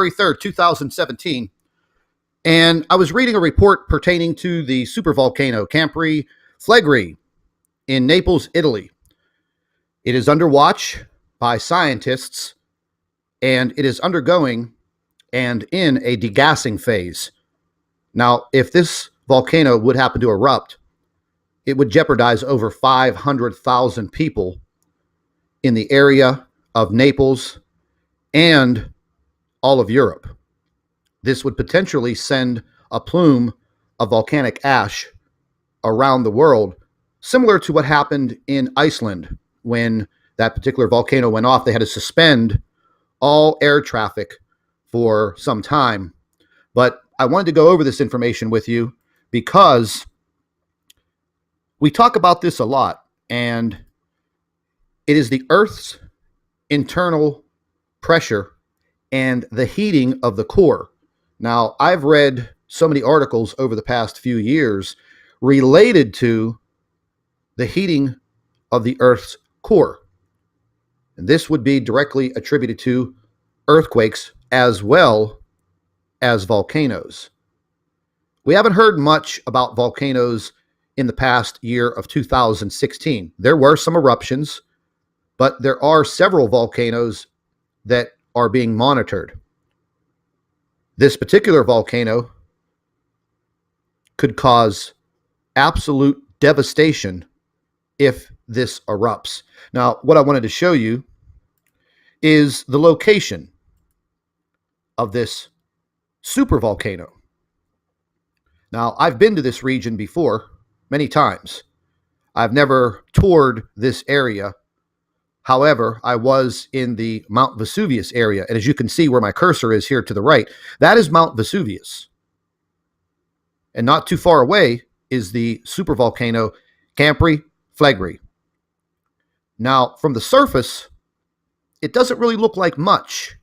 February 3rd, 2017, and I was reading a report pertaining to the supervolcano Campi Flegrei in Naples, Italy. It is under watch by scientists, and it is undergoing and in a degassing phase. Now, if this volcano would happen to erupt, it would jeopardize over 500,000 people in the area of Naples and all of Europe. This would potentially send a plume of volcanic ash around the world, similar to what happened in Iceland when that particular volcano went off. They had to suspend all air traffic for some time. But I wanted to go over this information with you because we talk about this a lot, and it is the Earth's internal pressure and the heating of the core. Now, I've read so many articles over the past few years related to the heating of the Earth's core. And this would be directly attributed to earthquakes as well as volcanoes. We haven't heard much about volcanoes in the past year of 2016. There were some eruptions, but there are several volcanoes that are being monitored. This particular volcano could cause absolute devastation if this erupts. Now, what I wanted to show you is the location of this supervolcano. Now, I've been to this region before many times. I've never toured this area. However, I was in the Mount Vesuvius area, and as you can see where my cursor is here to the right, that is Mount Vesuvius. And not too far away is the supervolcano Campi Flegrei. Now, from the surface, it doesn't really look like much.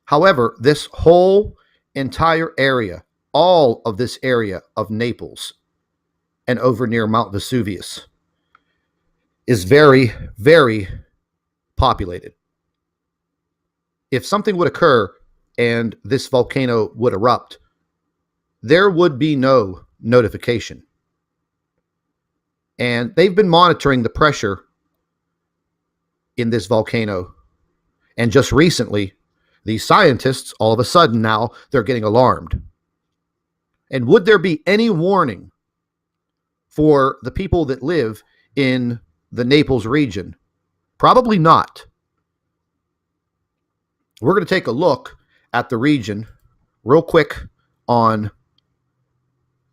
However, this whole entire area, all of this area of Naples and over near Mount Vesuvius, is very, very populated. If something would occur and this volcano would erupt, there would be no notification. And they've been monitoring the pressure in this volcano. And just recently, these scientists, all of a sudden now, they're getting alarmed. And would there be any warning for the people that live in the Naples region? Probably not. We're going to take a look at the region real quick on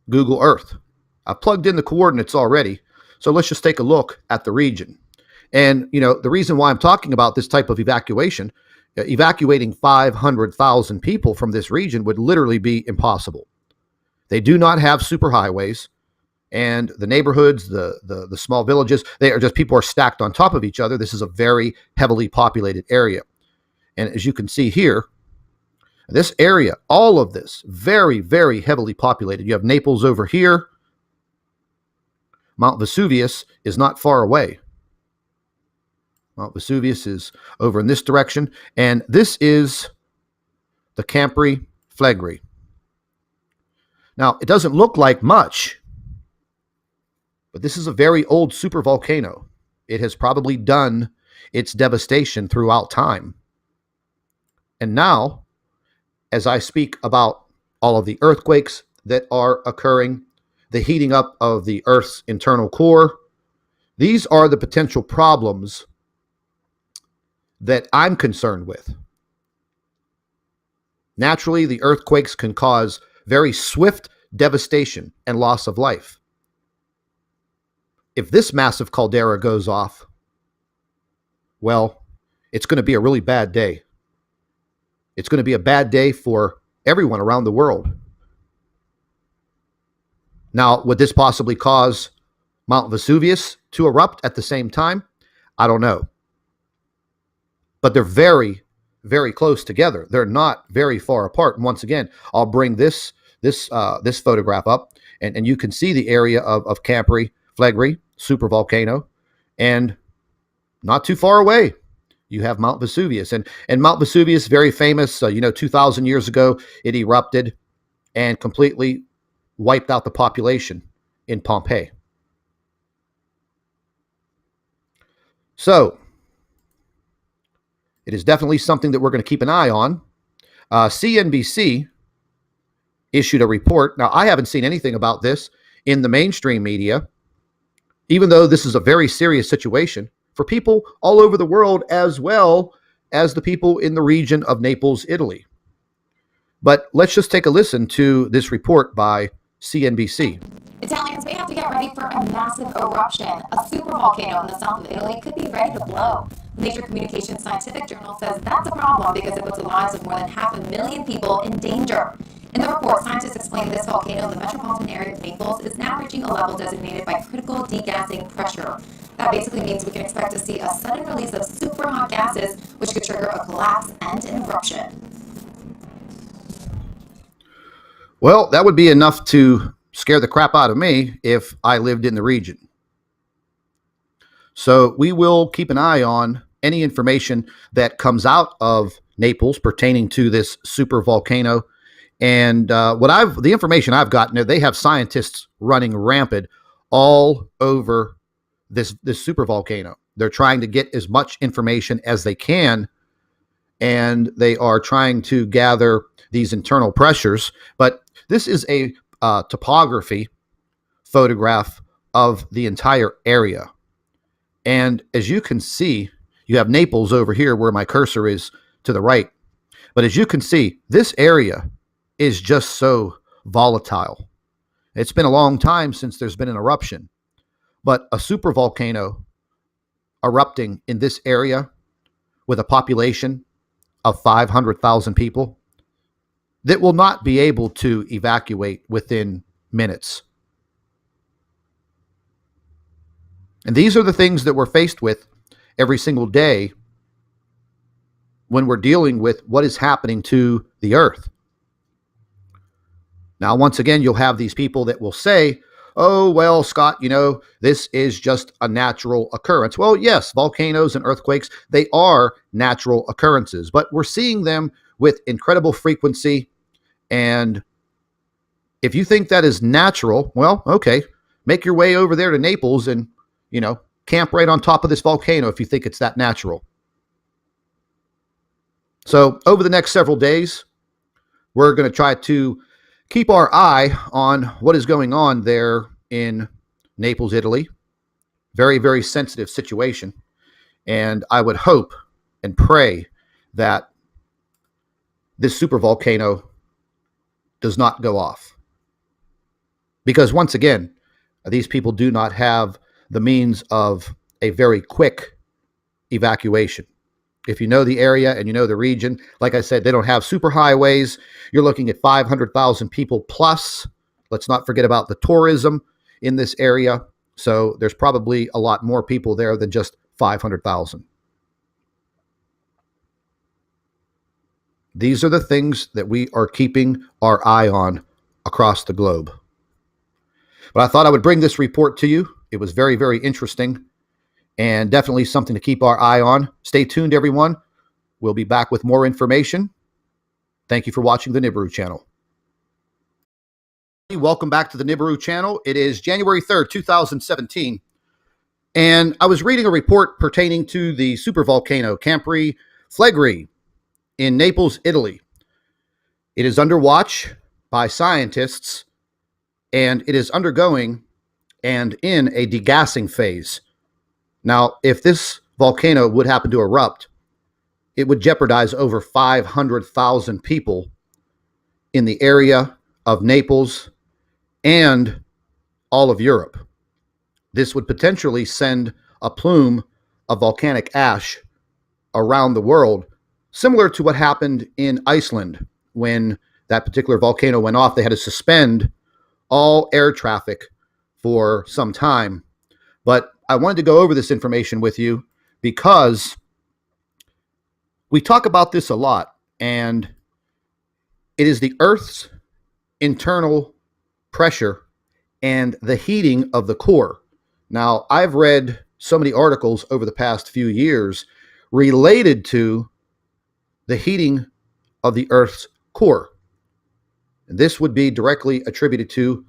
Google Earth. I've plugged in the coordinates already, so let's just take a look at the region. And, you know, the reason why I'm talking about this type of evacuation, evacuating 500,000 people from this region would literally be impossible. They do not have superhighways. And the neighborhoods, the small villages, they are just, people are stacked on top of each other. This is a very heavily populated area. And as you can see here, this area, all of this, very, very heavily populated. You have Naples over here. Mount Vesuvius is not far away. Mount Vesuvius is over in this direction. And this is the Campi Flegrei. Now, it doesn't look like much, but this is a very old supervolcano. It has probably done its devastation throughout time. And now, as I speak about all of the earthquakes that are occurring, the heating up of the Earth's internal core, these are the potential problems that I'm concerned with. Naturally, the earthquakes can cause very swift devastation and loss of life. If this massive caldera goes off, well, it's going to be a really bad day. It's going to be a bad day for everyone around the world. Now, would this possibly cause Mount Vesuvius to erupt at the same time? I don't know. But they're very, very close together. They're not very far apart. And once again, I'll bring this photograph up, and you can see the area of Campi Flegrei supervolcano, and not too far away, You have Mount Vesuvius, and Mount Vesuvius, very famous. 2,000 years ago, it erupted and completely wiped out the population in Pompeii. So it is definitely something that we're going to keep an eye on. CNBC issued a report. Now, I haven't seen anything about this in the mainstream media, even though this is a very serious situation for people all over the world, as well as the people in the region of Naples, Italy. But let's just take a listen to this report by CNBC. Italians may have to get ready for a massive eruption. A supervolcano in the south of Italy could be ready to blow. Nature Communications Scientific Journal says that's a problem because it puts the lives of more than 500,000 people in danger. In the report, scientists explain this volcano in the metropolitan area of Naples is now reaching a level designated by critical degassing pressure. That basically means we can expect to see a sudden release of super hot gases, which could trigger a collapse and an eruption. Well, that would be enough to scare the crap out of me if I lived in the region. So we will keep an eye on any information that comes out of Naples pertaining to this super volcano. And the information I've gotten, they have scientists running rampant all over this super volcano. They're trying to get as much information as they can, and they are trying to gather these internal pressures. But this is a topography photograph of the entire area. And as you can see, you have Naples over here where my cursor is to the right. But as you can see, this area is just so volatile. It's been a long time since there's been an eruption. But a supervolcano erupting in this area with a population of 500,000 people that will not be able to evacuate within minutes. And these are the things that we're faced with every single day when we're dealing with what is happening to the earth. Now, once again, you'll have these people that will say, oh, well, Scott, this is just a natural occurrence. Well, yes, volcanoes and earthquakes, they are natural occurrences, but we're seeing them with incredible frequency. And if you think that is natural, well, okay, make your way over there to Naples and, camp right on top of this volcano if you think it's that natural. So over the next several days, we're going to try to keep our eye on what is going on there in Naples, Italy. Very, very sensitive situation. And I would hope and pray that this supervolcano does not go off. Because once again, these people do not have the means of a very quick evacuation. If you know the area and you know the region, like I said, they don't have super highways. You're looking at 500,000 people plus. Let's not forget about the tourism in this area. So there's probably a lot more people there than just 500,000. These are the things that we are keeping our eye on across the globe. But I thought I would bring this report to you. It was very, very interesting and definitely something to keep our eye on. Stay tuned, everyone. We'll be back with more information. Thank you for watching the Nibiru channel. Welcome back to the Nibiru channel. It is January 3rd, 2017. And I was reading a report pertaining to the supervolcano Campri Flegrei in Naples, Italy. It is under watch by scientists, and it is undergoing and in a degassing phase. Now, if this volcano would happen to erupt, it would jeopardize over 500,000 people in the area of Naples and all of Europe. This would potentially send a plume of volcanic ash around the world, similar to what happened in Iceland when that particular volcano went off. They had to suspend all air traffic for some time. But I wanted to go over this information with you because we talk about this a lot, and it is the Earth's internal pressure and the heating of the core. Now, I've read so many articles over the past few years related to the heating of the Earth's core. And this would be directly attributed to